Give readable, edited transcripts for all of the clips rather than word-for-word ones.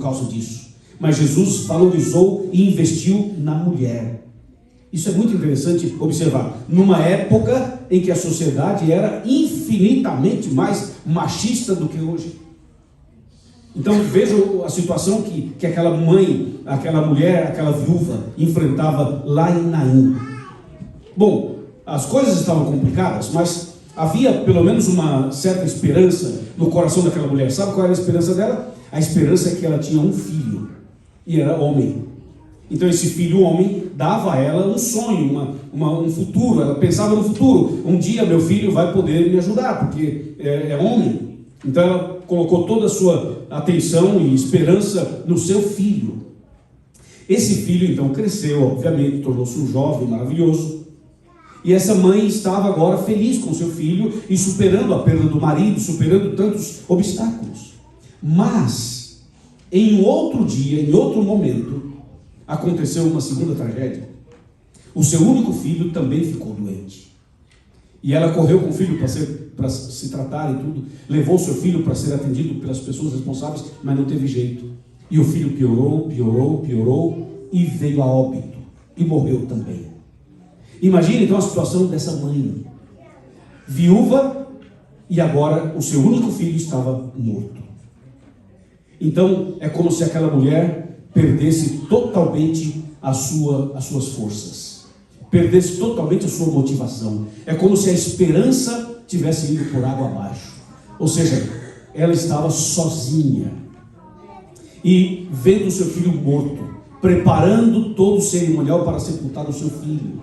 causa disso. Mas Jesus valorizou e investiu na mulher. Isso é muito interessante observar. Numa época em que a sociedade era infinitamente mais machista do que hoje. Então veja a situação que aquela mãe, aquela mulher, aquela viúva enfrentava lá em Naim. Bom, as coisas estavam complicadas, mas havia pelo menos uma certa esperança no coração daquela mulher. Sabe qual era a esperança dela? A esperança é que ela tinha um filho, e era homem. Então esse filho homem dava a ela um sonho, um futuro. Ela pensava no futuro. Um dia meu filho vai poder me ajudar, porque é homem. Então ela colocou toda a sua atenção e esperança no seu filho. Esse filho então cresceu, obviamente, tornou-se um jovem maravilhoso. E essa mãe estava agora feliz com seu filho e superando a perda do marido, superando tantos obstáculos. Mas, em um outro dia, em outro momento, aconteceu uma segunda tragédia. O seu único filho também ficou doente. E ela correu com o filho para se tratar e tudo. Levou seu filho para ser atendido pelas pessoas responsáveis, mas não teve jeito. E o filho piorou e veio a óbito. E morreu também. Imagine então a situação dessa mãe. Viúva, e agora o seu único filho estava morto. Então é como se aquela mulher perdesse totalmente as suas forças. Perdesse totalmente a sua motivação. É como se a esperança tivesse ido por água abaixo. Ou seja, ela estava sozinha. E vendo o seu filho morto, preparando todo o cerimonial para sepultar o seu filho.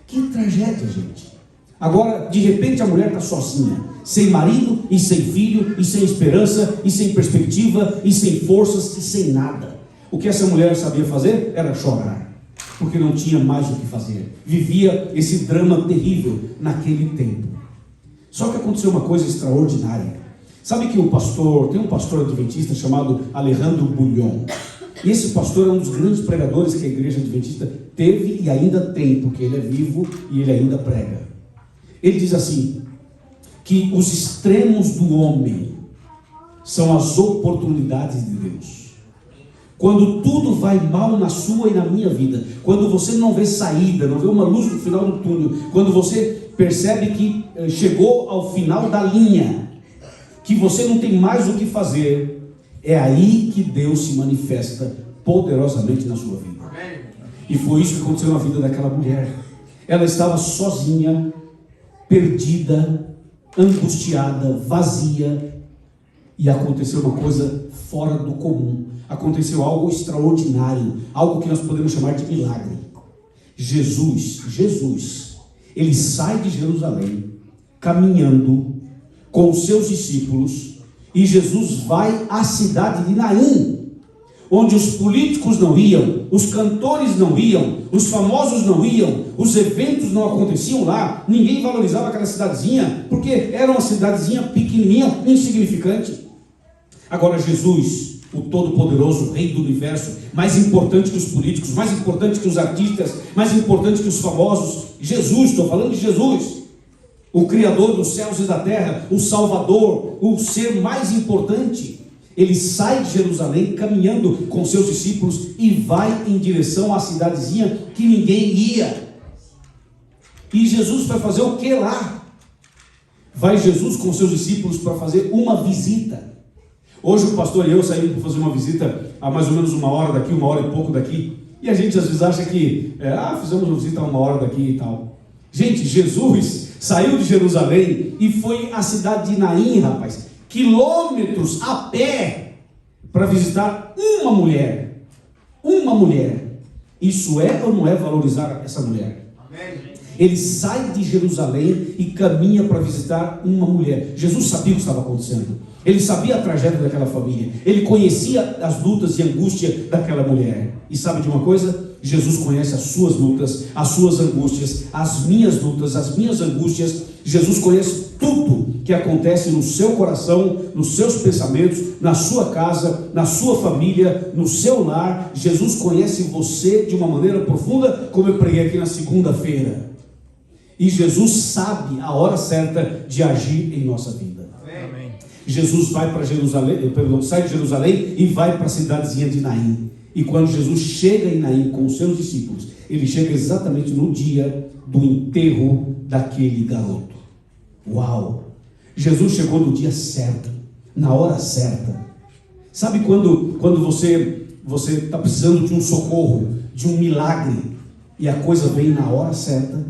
Que tragédia, gente. Agora, de repente, a mulher está sozinha. Sem marido, e sem filho, e sem esperança, e sem perspectiva, e sem forças, e sem nada. O que essa mulher sabia fazer era chorar. Porque não tinha mais o que fazer. Vivia esse drama terrível naquele tempo. Só que aconteceu uma coisa extraordinária. Sabe que tem um pastor adventista chamado Alejandro Bullion. E esse pastor é um dos grandes pregadores que a igreja adventista teve e ainda tem, porque ele é vivo e ele ainda prega. Ele diz assim, que os extremos do homem são as oportunidades de Deus. Quando tudo vai mal na sua e na minha vida, quando você não vê saída, não vê uma luz no final do túnel, quando você percebe que chegou ao final da linha, que você não tem mais o que fazer, é aí que Deus se manifesta poderosamente na sua vida. E foi isso que aconteceu na vida daquela mulher. Ela estava sozinha, perdida, angustiada, vazia, e aconteceu uma coisa fora do comum. Aconteceu algo extraordinário, algo que nós podemos chamar de milagre. Jesus, ele sai de Jerusalém, caminhando com os seus discípulos, e Jesus vai à cidade de Naim, onde os políticos não iam, os cantores não iam, os famosos não iam, os eventos não aconteciam lá, ninguém valorizava aquela cidadezinha, porque era uma cidadezinha pequenininha, insignificante. Agora Jesus, o Todo-Poderoso, Rei do Universo, mais importante que os políticos, mais importante que os artistas, mais importante que os famosos, Jesus, estou falando de Jesus, o Criador dos céus e da terra, o Salvador, o ser mais importante. Ele sai de Jerusalém caminhando com seus discípulos e vai em direção à cidadezinha que ninguém ia. E Jesus vai fazer o que lá? Vai Jesus com seus discípulos para fazer uma visita. Hoje o pastor e eu saímos para fazer uma visita a mais ou menos 1 hora daqui, 1 hora e pouco daqui. E a gente às vezes acha que, fizemos uma visita a 1 hora daqui e tal. Gente, Jesus saiu de Jerusalém e foi à cidade de Naim, rapaz. Quilômetros a pé para visitar uma mulher. Uma mulher. Isso é ou não é valorizar essa mulher? Amém. Ele sai de Jerusalém e caminha para visitar uma mulher. Jesus sabia o que estava acontecendo. Ele sabia a tragédia daquela família. Ele conhecia as lutas e angústia daquela mulher. E sabe de uma coisa? Jesus conhece as suas lutas, as suas angústias, as minhas lutas, as minhas angústias. Jesus conhece tudo que acontece no seu coração, nos seus pensamentos, na sua casa, na sua família, no seu lar. Jesus conhece você de uma maneira profunda, como eu preguei aqui na segunda-feira. E Jesus sabe a hora certa de agir em nossa vida. Amém. Jesus vai para Jerusalém, sai de Jerusalém e vai para a cidadezinha de Naim. E quando Jesus chega em Naim com os seus discípulos, ele chega exatamente no dia do enterro daquele garoto. Uau! Jesus chegou no dia certo, na hora certa. Sabe quando você está precisando de um socorro, de um milagre, e a coisa vem na hora certa,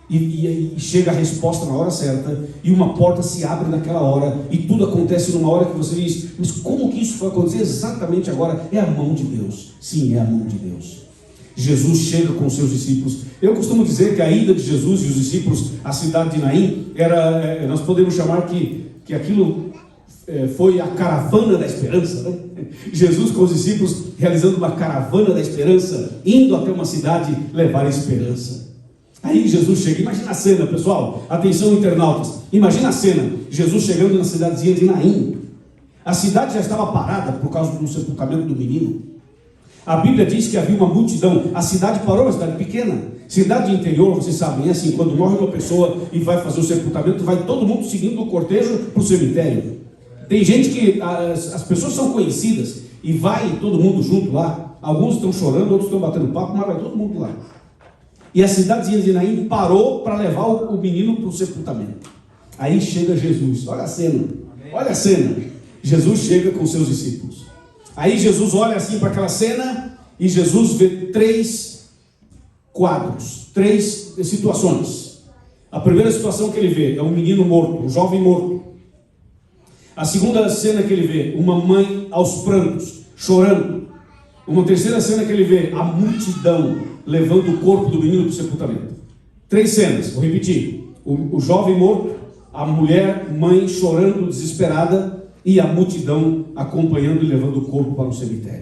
e chega a resposta na hora certa, e uma porta se abre naquela hora, e tudo acontece numa hora que você diz, mas como que isso foi acontecer exatamente agora? É a mão de Deus. Sim, é a mão de Deus. Jesus chega com os seus discípulos. Eu costumo dizer que a ida de Jesus e os discípulos à cidade de Naim, nós podemos chamar que aquilo foi a caravana da esperança, né? Jesus com os discípulos realizando uma caravana da esperança, indo até uma cidade levar a esperança. Aí Jesus chega, imagina a cena, pessoal, atenção internautas, imagina a cena, Jesus chegando na cidadezinha de Naim. A cidade já estava parada por causa do sepultamento do menino. A Bíblia diz que havia uma multidão, a cidade parou, uma cidade pequena. Cidade de interior, vocês sabem, é assim, quando morre uma pessoa e vai fazer o sepultamento, vai todo mundo seguindo o cortejo para o cemitério. Tem gente que, as pessoas são conhecidas e vai todo mundo junto lá. Alguns estão chorando, outros estão batendo papo, mas vai todo mundo lá. E a cidadezinha de Naim parou para levar o menino para o sepultamento. Aí chega Jesus, olha a cena, olha a cena. Jesus chega com seus discípulos. Aí Jesus olha assim para aquela cena e Jesus vê 3 quadros, 3 situações. A primeira situação que ele vê é um menino morto, um jovem morto. A segunda cena que ele vê, uma mãe aos prantos, chorando. Uma terceira cena que ele vê, a multidão levando o corpo do menino para o sepultamento. 3 cenas, vou repetir. O jovem morto, a mulher, mãe chorando, desesperada, e a multidão acompanhando e levando o corpo para o cemitério.